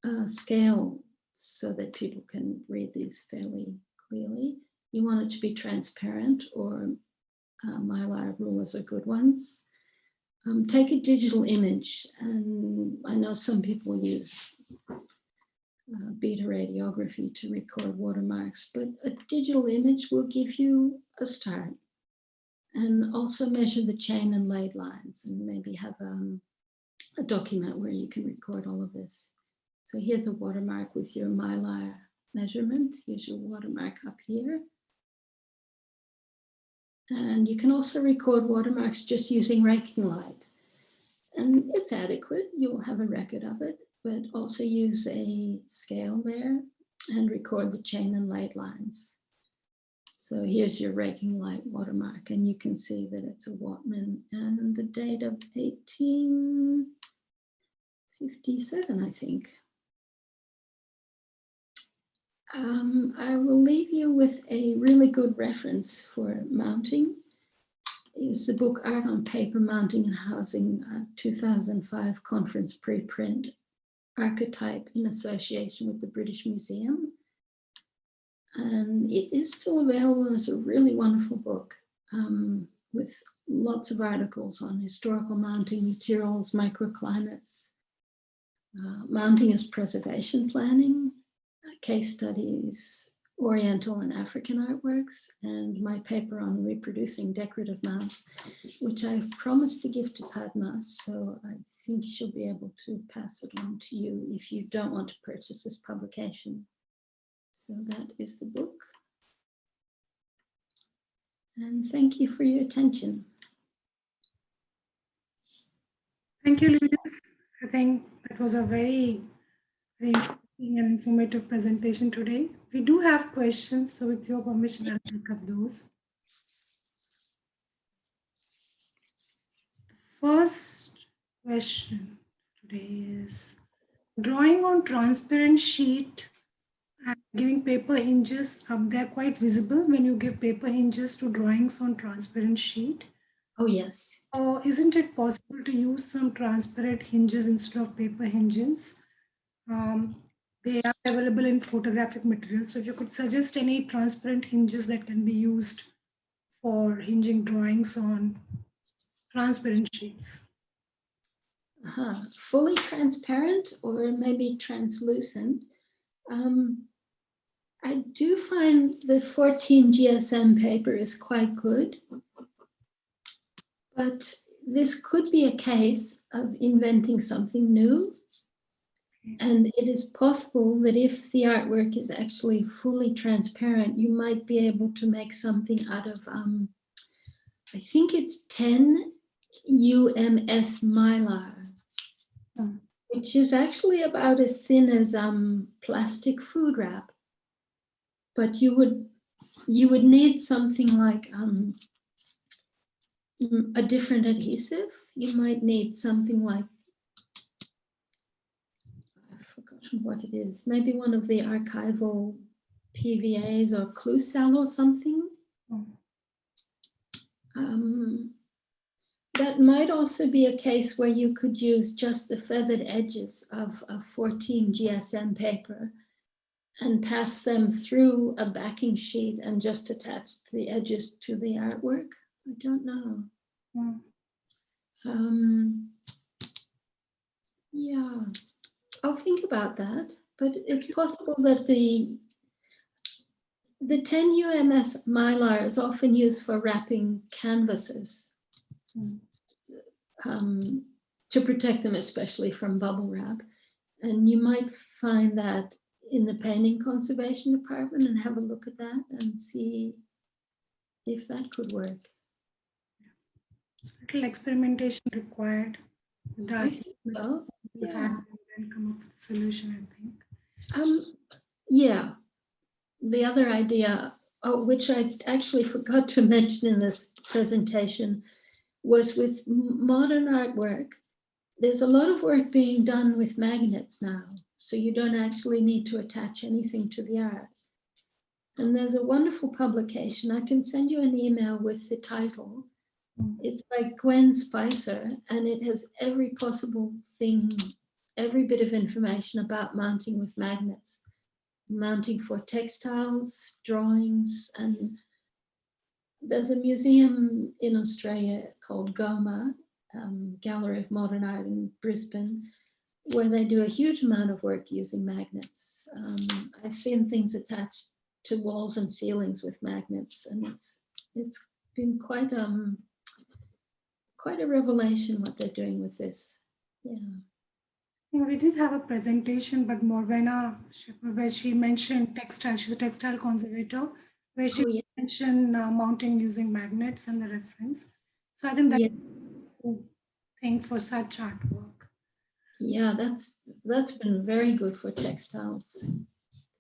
a scale so that people can read these fairly clearly. You want it to be transparent, or mylar rulers are good ones. Take a digital image, and I know some people use beta radiography to record watermarks, but a digital image will give you a start. And also measure the chain and laid lines, and maybe have a document where you can record all of this. So here's a watermark with your mylar measurement. Here's your watermark up here. And you can also record watermarks just using raking light. And it's adequate. You'll have a record of it, but also use a scale there and record the chain and light lines. So here's your raking light watermark, and you can see that it's a Wattman and the date of 1857, I think. I will leave you with a really good reference for mounting. Is the book Art on Paper, Mounting and Housing, 2005 conference preprint, Archetype in association with the British Museum. And it is still available, and it's a really wonderful book with lots of articles on historical mounting materials, microclimates, mounting as preservation planning, case studies, Oriental and African artworks, and my paper on reproducing decorative mounts, which I've promised to give to Padma, so I think she'll be able to pass it on to you if you don't want to purchase this publication. So that is the book. And thank you for your attention. Thank you, Louise. I think that was a very interesting and informative presentation today. We do have questions, so with your permission, I'll pick up those. The first question today is, drawing on transparent sheet and giving paper hinges, they're quite visible when you give paper hinges to drawings on transparent sheet. Oh, yes. Isn't it possible to use some transparent hinges instead of paper hinges? They are available in photographic materials. So if you could suggest any transparent hinges that can be used for hinging drawings on transparent sheets. Fully transparent or maybe translucent. I do find the 14 GSM paper is quite good, but this could be a case of inventing something new. And it is possible that if the artwork is actually fully transparent, you might be able to make something out of, I think it's 10 UMS mylar, which is actually about as thin as plastic food wrap. But you would need something like a different adhesive. You might need something like, I've forgotten what it is, maybe one of the Archival PVAs or Clucell or something. That might also be a case where you could use just the feathered edges of 14 GSM paper and pass them through a backing sheet and just attach the edges to the artwork. I don't know. Yeah, I'll think about that, but it's possible that the 10 UMS mylar is often used for wrapping canvases to protect them, especially from bubble wrap. And you might find that in the painting conservation department and have a look at that and see if that could work. Little experimentation required. I think so. Yeah. And come up with a solution, I think. Yeah. The other idea, which I actually forgot to mention in this presentation, was with modern artwork. There's a lot of work being done with magnets now, so you don't actually need to attach anything to the art. And there's a wonderful publication. I can send you an email with the title. It's by Gwen Spicer, and it has every possible thing, every bit of information about mounting with magnets, mounting for textiles, drawings, and there's a museum in Australia called GOMA, Gallery of Modern Art in Brisbane, where they do a huge amount of work using magnets. I've seen things attached to walls and ceilings with magnets, and it's been quite a revelation what they're doing with this. Yeah. We did have a presentation, but Morvena, where she mentioned textile. She's a textile conservator, where she mentioned mounting using magnets and the reference. So I think that's a think for such artwork. Yeah, that's been very good for textiles.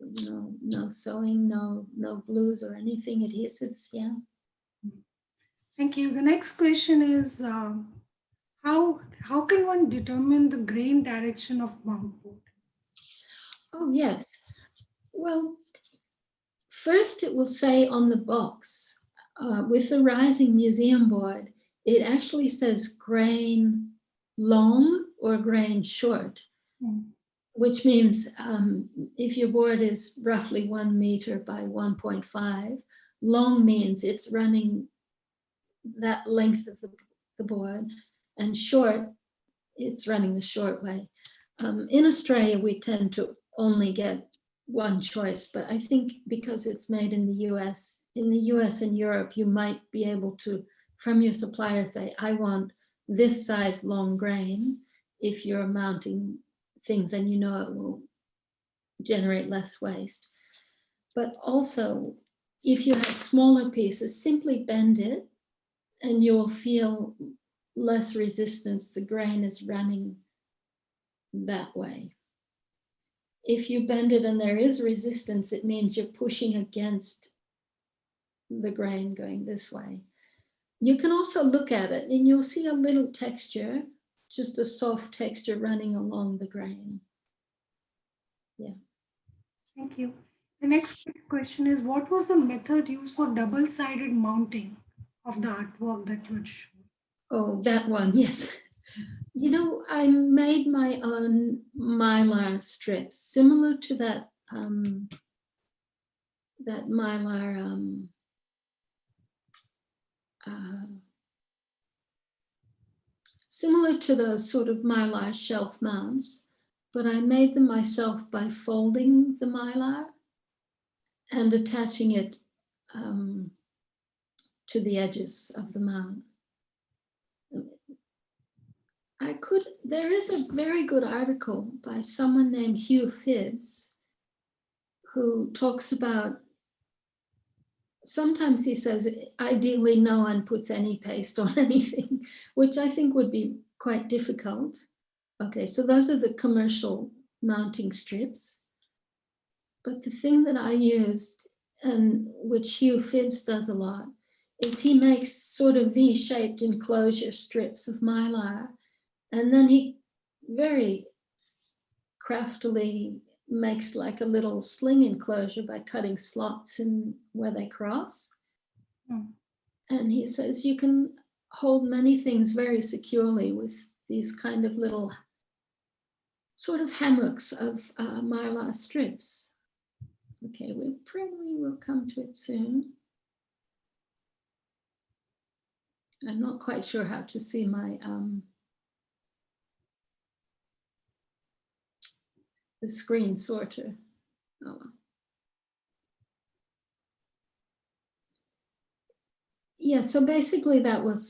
No sewing, no glues or anything, adhesives. Yeah. Thank you. The next question is how can one determine the grain direction of mount board? Oh yes. Well, first it will say on the box with the rising museum board, it actually says grain long or grain short. Which means if your board is roughly 1 meter by 1.5, long means it's running that length of the board, and short, it's running the short way. In Australia, we tend to only get one choice, but I think because it's made in the US and Europe, you might be able to, from your supplier, say, I want this size long grain if you're mounting things and you know it will generate less waste. But also, if you have smaller pieces, simply bend it and you'll feel less resistance. The grain is running that way. If you bend it and there is resistance, it means you're pushing against the grain going this way. You can also look at it and you'll see a little texture, just a soft texture running along the grain. Yeah. Thank you. The next question is, what was the method used for double-sided mounting of the artwork that you had shown? Oh, that one, yes. You know, I made my own mylar strips, similar to that that mylar similar to those sort of mylar shelf mounts, but I made them myself by folding the mylar and attaching it to the edges of the mount. There is a very good article by someone named Hugh Phibbs who talks about, sometimes he says, ideally no one puts any paste on anything, which I think would be quite difficult. Okay, so those are the commercial mounting strips. But the thing that I used, and which Hugh Phibbs does a lot, is he makes sort of V-shaped enclosure strips of mylar. And then he very craftily makes like a little sling enclosure by cutting slots in where they cross. And he says you can hold many things very securely with these kind of little sort of hammocks of mylar strips. Okay, we probably will come to it soon. I'm not quite sure how to see my the screen sorter. Oh. Yeah, so basically that was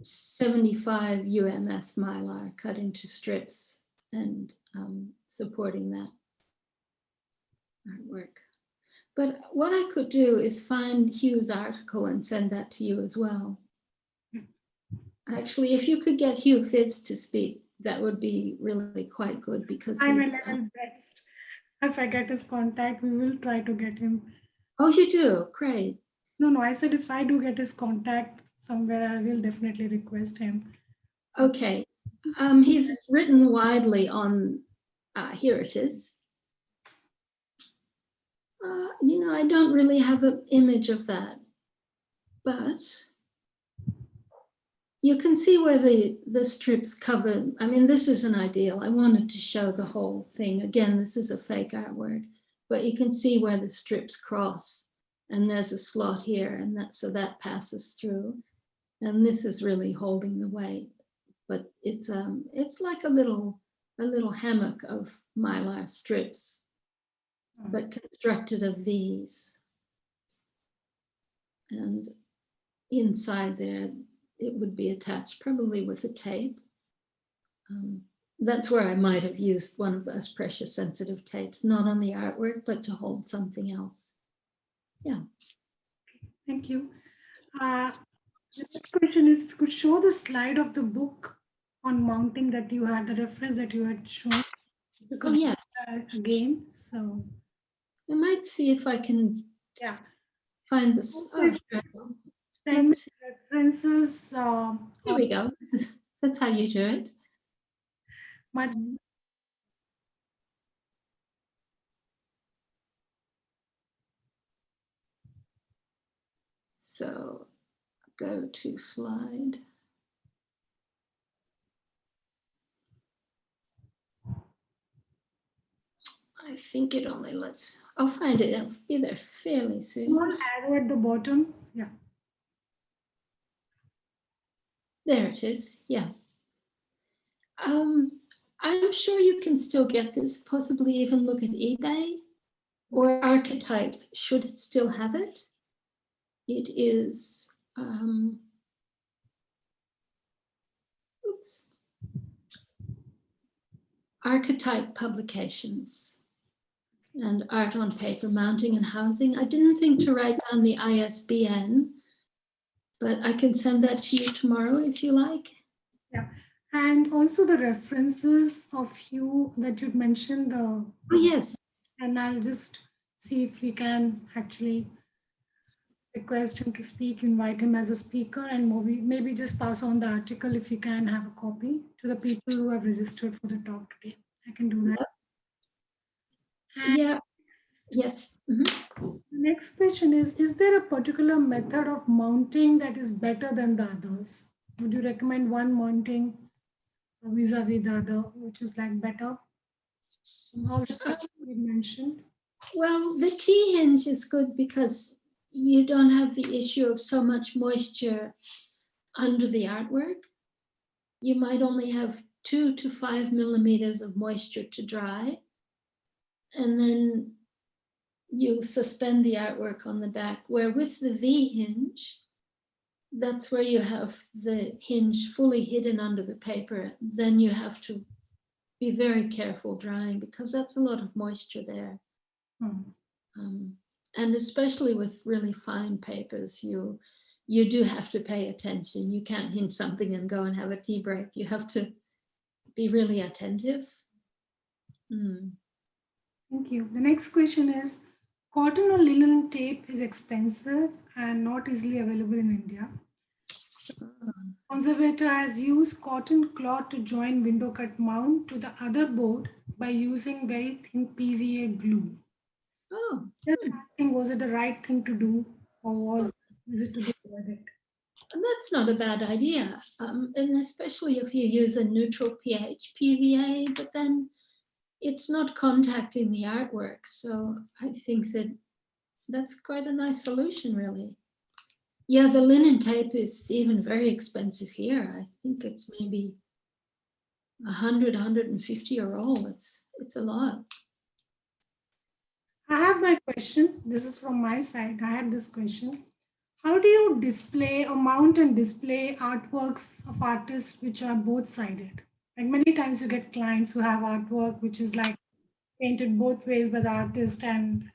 75 UMS mylar cut into strips and supporting that artwork. But what I could do is find Hugh's article and send that to you as well. Actually, if you could get Hugh Phibbs to speak, that would be really quite good because I'm he's... best. If I get his contact, we will try to get him. Oh, you do? Great. No, I said if I do get his contact somewhere, I will definitely request him. Okay. He's written widely on, here it is. You know, I don't really have an image of that, but you can see where the strips cover. I mean, this isn't ideal. I wanted to show the whole thing. Again, this is a fake artwork, but you can see where the strips cross, and there's a slot here, and so that passes through, and this is really holding the weight. But it's like a little hammock of mylar strips, but constructed of these. And inside there, it would be attached probably with a tape. That's where I might have used one of those pressure sensitive tapes, not on the artwork, but to hold something else. Yeah. Thank you. The next question is if you could show the slide of the book on mounting that you had, the reference that you had shown. If you Oh, could yeah. again. So, I might see if I can yeah. find this. Also, Oh, if here you we go. send me Let's see. references Here or we go. That's how you do it. much. So go to slide. I think it only lets, I'll find it. It'll be there fairly soon. Small arrow at the bottom. Yeah. There it is. Yeah. I'm sure you can still get this, possibly even look at eBay or Archetype should it still have it. It is, oops, Archetype Publications and Art on Paper, Mounting and Housing. I didn't think to write down the ISBN, but I can send that to you tomorrow if you like. Yeah. And also the references of you that you'd mentioned, Oh, yes. and I'll just see if we can actually request him to speak, invite him as a speaker, and maybe just pass on the article if you can have a copy to the people who have registered for the talk today. I can do that. And Yeah. Yes. the next question is there a particular method of mounting that is better than the others? Would you recommend one mounting vis-a-vis the other, which is like better? All the things you mentioned. Well, the T-hinge is good because you don't have the issue of so much moisture under the artwork. You might only have 2 to 5 millimeters of moisture to dry. And then you suspend the artwork on the back, where with the V-hinge, that's where you have the hinge fully hidden under the paper. Then you have to be very careful drying because that's a lot of moisture there. And especially with really fine papers, you do have to pay attention. You can't hinge something and go and have a tea break. You have to be really attentive. Thank you. The next question is cotton or linen tape is expensive and not easily available in India. Conservator has used cotton cloth to join window cut mount to the other board by using very thin PVA glue. Oh, Just asking, was it the right thing to do or is it to be avoided? that's not a bad idea. And especially if you use a neutral pH PVA, but then it's not contacting the artwork. So I think that that's quite a nice solution, really. Yeah, the linen tape is even very expensive here. I think it's maybe 100, 150 a roll. It's a lot. I have my question. This is from my side. I had this question. How do you display or mount and display artworks of artists which are both sided? Like many times you get clients who have artwork which is like painted both ways by the artist, and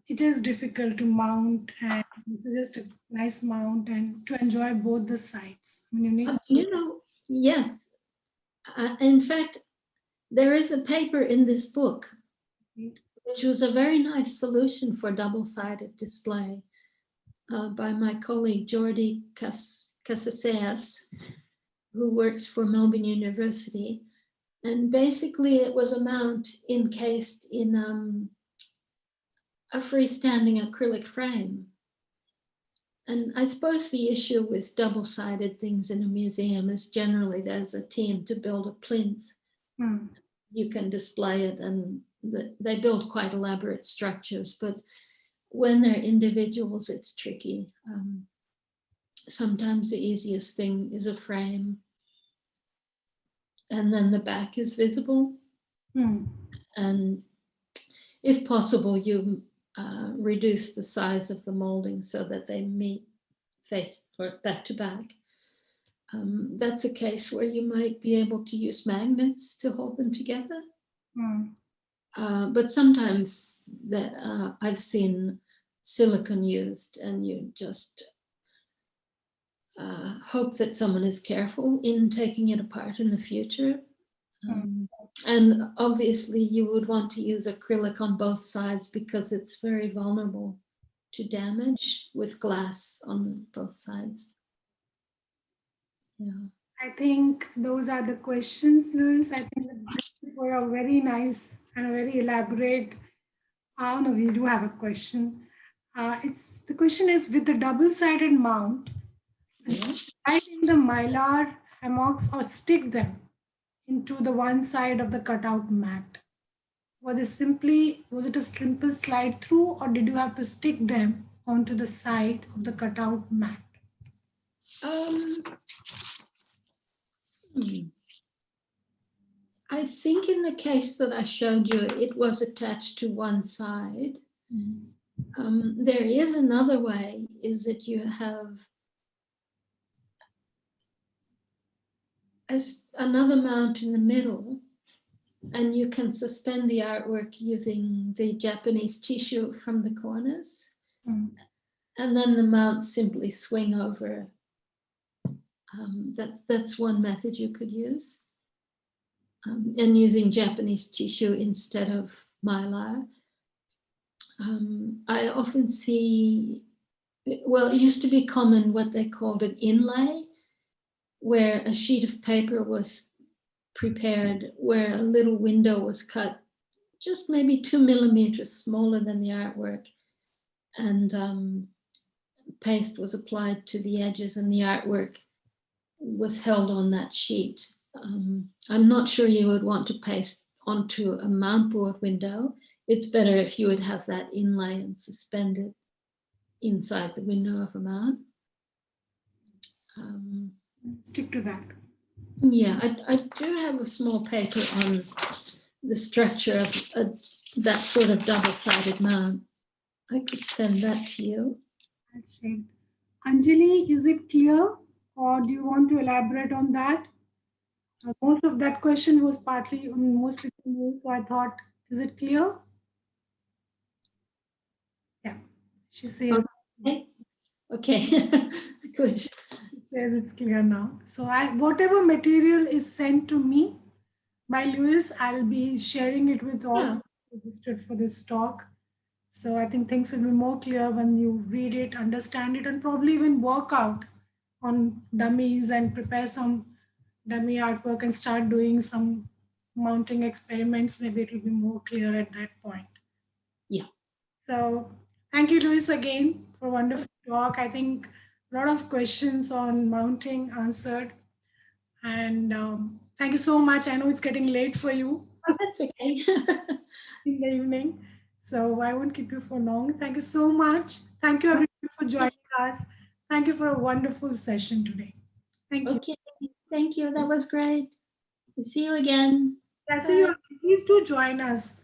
it is difficult to mount, and this is just a nice mount and to enjoy both the sides. I mean, you need Yes. In fact, there is a paper in this book which was a very nice solution for double-sided display by my colleague Jordi Casaseas, who works for Melbourne University. And basically it was a mount encased in a freestanding acrylic frame. And I suppose the issue with double-sided things in a museum is generally there's a team to build a plinth. You can display it, and they build quite elaborate structures, but when they're individuals, it's tricky. Sometimes the easiest thing is a frame, and then the back is visible. And if possible, you reduce the size of the molding so that they meet face or back to back. That's a case where you might be able to use magnets to hold them together. But sometimes I've seen silicone used, and you just hope that someone is careful in taking it apart in the future. And obviously you would want to use acrylic on both sides because it's very vulnerable to damage with glass on both sides. Yeah. I think those are the questions, Louise. I think for a very nice and a very elaborate. Oh no, we do have a question. It's the question is with the double-sided mount, Yes. slide in the mylar hammocks or stick them into the one side of the cutout mat. Was it a simple slide through, or did you have to stick them onto the side of the cutout mat? I think in the case that I showed you, it was attached to one side. There is another way, is that you have another mount in the middle, and you can suspend the artwork using the Japanese tissue from the corners. And then the mounts simply swing over. That's one method you could use. And using Japanese tissue instead of mylar. I often see, well, it used to be common what they called an inlay, where a sheet of paper was prepared, where a little window was cut just maybe 2 millimeters smaller than the artwork, and paste was applied to the edges, and the artwork was held on that sheet. I'm not sure you would want to paste onto a mount board window. It's better if you would have that inlay and suspend it inside the window of a mount. Stick to that. Yeah, I do have a small paper on the structure of that sort of double-sided mount. I could send that to you. That's it. Anjali, is it clear, or do you want to elaborate on that? Most of that question was mostly from you, so I thought, is it clear? Yeah, she says. Okay, good. She says it's clear now. So whatever material is sent to me by Louise, I'll be sharing it with all registered for this talk. So I think things will be more clear when you read it, understand it, and probably even work out on dummies and prepare some dummy artwork and start doing some mounting experiments. Maybe it will be more clear at that point. Yeah. So thank you, Louise, again for a wonderful talk. I think a lot of questions on mounting answered. And thank you so much. I know it's getting late for you. Oh, that's okay. In the evening. So I won't keep you for long. Thank you so much. Thank you everyone for joining us. Thank you for a wonderful session today. Thank you. Okay, thank you. That was great. See you again. Yeah, see you. Please do join us.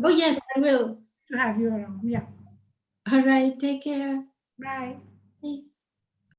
Oh, yes, I will. To have you around. Yeah. All right. Take care. Bye. Bye.